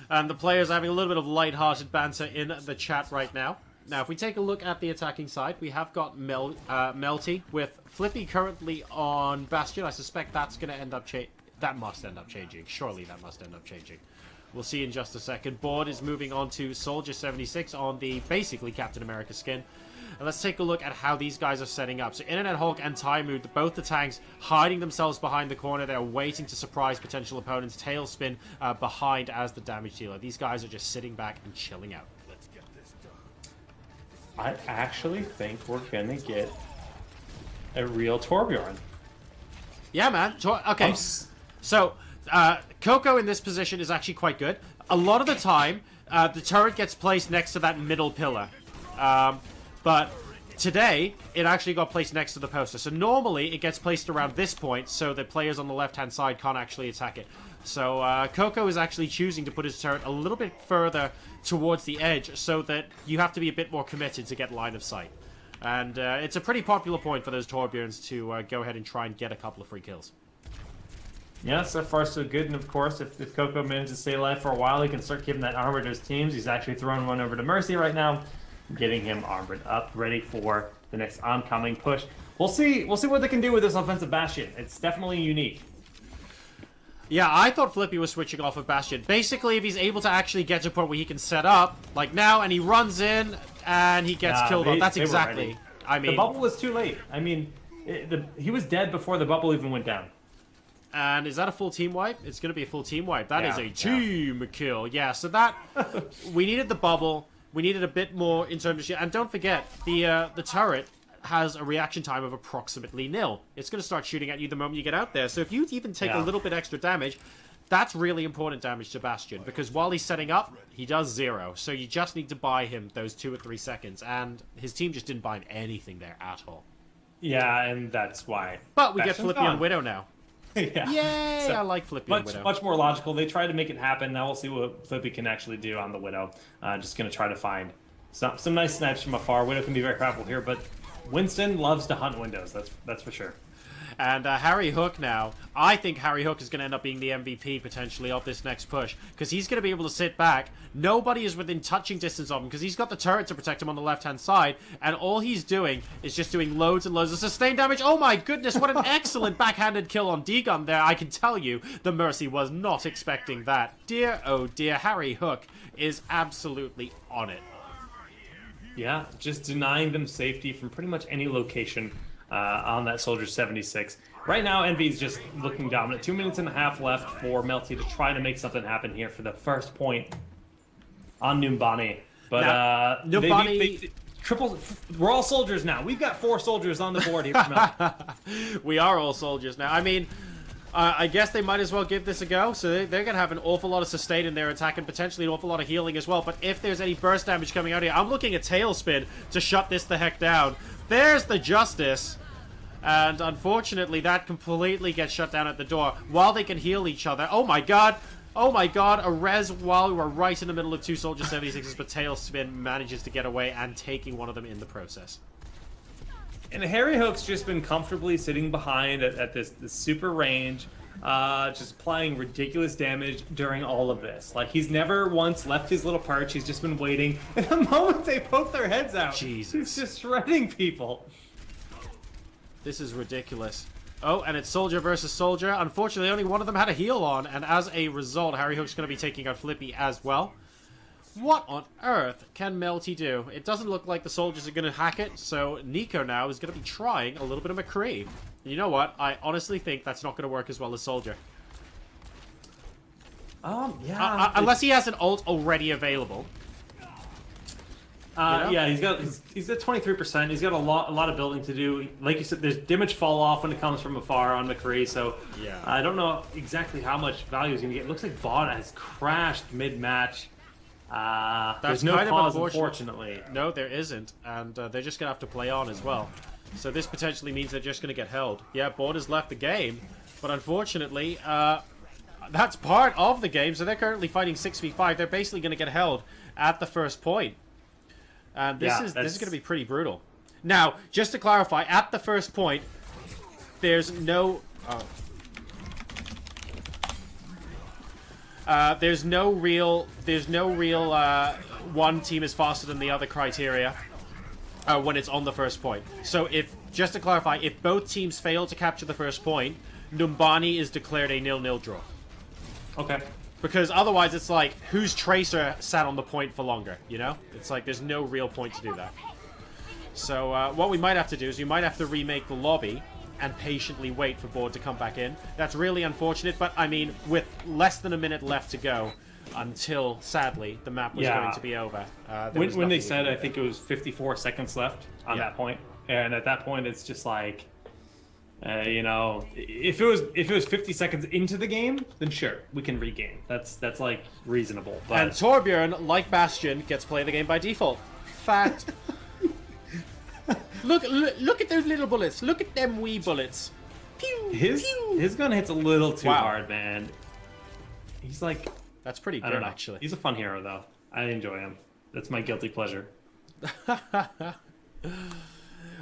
And the players are having a little bit of light-hearted banter in the chat right now. Now, if we take a look at the attacking side, we have got Melty with Flippy currently on Bastion. I suspect that's going to end up that must end up changing. Surely that must end up changing. We'll see in just a second. Baud is moving on to Soldier 76 on the basically Captain America skin. And let's take a look at how these guys are setting up. So INTERNETHULK and Taimou, both the tanks, hiding themselves behind the corner. They're waiting to surprise potential opponents. Talespin behind as the damage dealer. These guys are just sitting back and chilling out. Let's get this done. I actually think we're going to get a real Torbjorn. Yeah, man. Okay. So, Cocco in this position is actually quite good. A lot of the time, the turret gets placed next to that middle pillar. But today, it actually got placed next to the poster. So normally, it gets placed around this point, so the players on the left-hand side can't actually attack it. So Cocco is actually choosing to put his turret a little bit further towards the edge, so that you have to be a bit more committed to get line of sight. And it's a pretty popular point for those Torbjorns to go ahead and try and get a couple of free kills. Yeah, so far so good. And of course, if Cocco manages to stay alive for a while, he can start giving that armor to his teams. He's actually throwing one over to Mercy right now, getting him armored up, ready for the next oncoming push. We'll see what they can do with this offensive Bastion. It's definitely unique. Yeah, I thought Flippy was switching off of Bastion. Basically, if he's able to actually get to a point where he can set up, like now, and he runs in, and he gets killed off. That's exactly... I mean... The bubble was too late. I mean, he was dead before the bubble even went down. And is that a full team wipe? It's going to be a full team wipe. That is a team kill. Yeah, so that... we needed the bubble. We needed a bit more in terms of... And don't forget, the turret has a reaction time of approximately 0. It's going to start shooting at you the moment you get out there. So if you even take a little bit extra damage, that's really important damage to Bastion. Because while he's setting up, he does 0. So you just need to buy him those 2 or 3 seconds. And his team just didn't buy him anything there at all. Yeah, and that's why. But we get Flippy and Widow now. Yeah. Yay! So, I like Flippy and Widow. Much more logical. They tried to make it happen. Now we'll see what Flippy can actually do on the Widow. Just going to try to find some nice snipes from afar. Widow can be very powerful here, but Winston loves to hunt windows. That's for sure. And HarryHook now. I think HarryHook is going to end up being the MVP, potentially, of this next push. Because he's going to be able to sit back. Nobody is within touching distance of him. Because he's got the turret to protect him on the left-hand side. And all he's doing is just doing loads and loads of sustained damage. Oh my goodness, what an excellent backhanded kill on Degun there. I can tell you, the Mercy was not expecting that. Dear, oh dear, HarryHook is absolutely on it. Yeah, just denying them safety from pretty much any location. On that Soldier 76. Right now, Envy is just looking dominant. 2 minutes and a half left for Melty to try to make something happen here for the first point on Numbani. But now, Numbani... We're all soldiers now. We've got 4 soldiers on the board here for Melty. We are all soldiers now. I mean, I guess they might as well give this a go. So they're going to have an awful lot of sustain in their attack and potentially an awful lot of healing as well. But if there's any burst damage coming out here, I'm looking at Talespin to shut this the heck down. There's the Justice. And unfortunately, that completely gets shut down at the door while they can heal each other. Oh my god. Oh my god. A res while we were right in the middle of 2 Soldier 76s, but Talespin manages to get away and taking one of them in the process. And HarryHook's just been comfortably sitting behind at this super range, just applying ridiculous damage during all of this. Like, he's never once left his little perch. He's just been waiting. And the moment they poke their heads out, Jesus. He's just shredding people. This is ridiculous. Oh, and it's Soldier versus Soldier. Unfortunately, only one of them had a heal on, and as a result, HarryHook's going to be taking out Flippy as well. What on earth can Melty do? It doesn't look like the soldiers are going to hack it, so Nico now is going to be trying a little bit of McCree. You know what? I honestly think that's not going to work as well as Soldier. Yeah. Unless he has an ult already available. You know? Yeah, he's at 23%. He's got a lot of building to do. Like you said, there's damage fall off when it comes from afar on McCree, so yeah. I don't know exactly how much value he's going to get. It looks like Baud has crashed mid-match. There's no pause, unfortunately. No, there isn't, and they're just going to have to play on as well. So this potentially means they're just going to get held. Yeah, Baud has left the game, but unfortunately, that's part of the game, so they're currently fighting 6v5. They're basically going to get held at the first point. And this is going to be pretty brutal. Now, just to clarify, at the first point, there's no... There's no real one team is faster than the other criteria when it's on the first point. So just to clarify, if both teams fail to capture the first point, Numbani is declared a 0-0 draw. Okay. Because otherwise it's like, whose Tracer sat on the point for longer, you know? It's like, there's no real point to do that. So what we might have to do is we might have to remake the lobby and patiently wait for Baud to come back in. That's really unfortunate, but I mean, with less than a minute left to go until, sadly, the map was going to be over. When they said, I think it was 54 seconds left on that point, and at that point, it's just like, you know, if it was 50 seconds into the game, then sure, we can regame. That's like reasonable. But... And Torbjorn, like Bastion, gets play the game by default. Fact. Look at those little bullets. Look at them wee bullets. Pew, his gun hits a little too hard, man. He's like... That's pretty good, actually. He's a fun hero, though. I enjoy him. That's my guilty pleasure.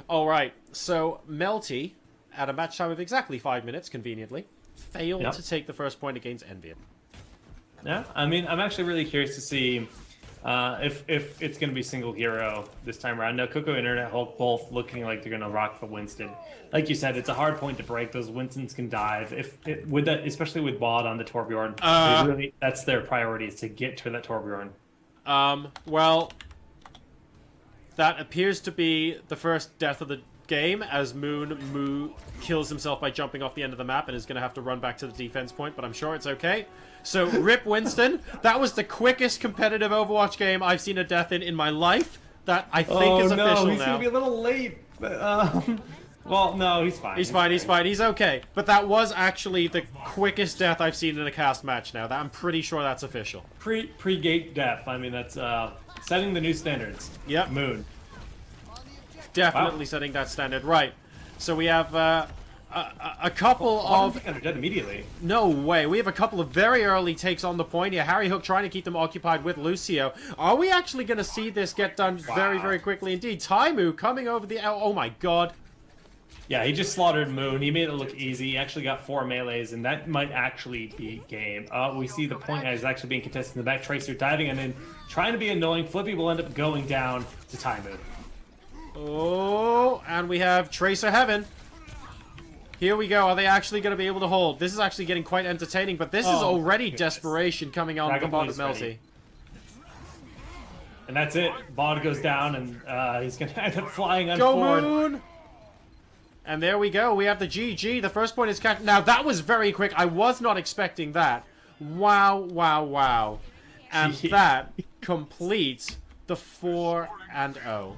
All right. So, Melty, at a match time of exactly 5 minutes, conveniently, failed to take the first point against EnVyUs. Yeah, I mean, I'm actually really curious to see... if it's going to be single hero this time around. Now, Cocco and INTERNETHULK both looking like they're going to rock the Winston. Like you said, it's a hard point to break. Those Winstons can dive. With that, especially with Baud on the Torbjorn, that's their priority, is to get to that Torbjorn. Well, that appears to be the first death of the game, as Moonl kills himself by jumping off the end of the map and is going to have to run back to the defense point, but I'm sure it's okay. So, rip Winston. That was the quickest competitive Overwatch game I've seen a death in my life. That, I think, is official now. He's going to be a little late. But, well, no, he's fine. He's fine. He's okay. But that was actually the quickest death I've seen in a cast match now. I'm pretty sure that's official. Pre-gate death. I mean, that's setting the new standards. Yep. Moon. Definitely setting that standard. Right. So we have... a couple of... They're dead immediately. No way. We have a couple of very early takes on the point here. HarryHook trying to keep them occupied with Lucio. Are we actually going to see this get done very, very quickly indeed? Taimou coming over the... Oh my god. Yeah, he just slaughtered Moon. He made it look easy. He actually got 4 melees, and that might actually be game. We see the point is actually being contested in the back. Tracer diving and then trying to be annoying. Flippy will end up going down to Taimou. Oh, and we have Tracer Heaven. Here we go. Are they actually going to be able to hold? This is actually getting quite entertaining, but this is already desperation coming on the Baud of Melty. And that's it. Baud goes down, and he's going to end up flying on Go forward. Moon! And there we go. We have the GG. The first point is catch. Now, that was very quick. I was not expecting that. Wow, wow, wow. And that completes the 4-0.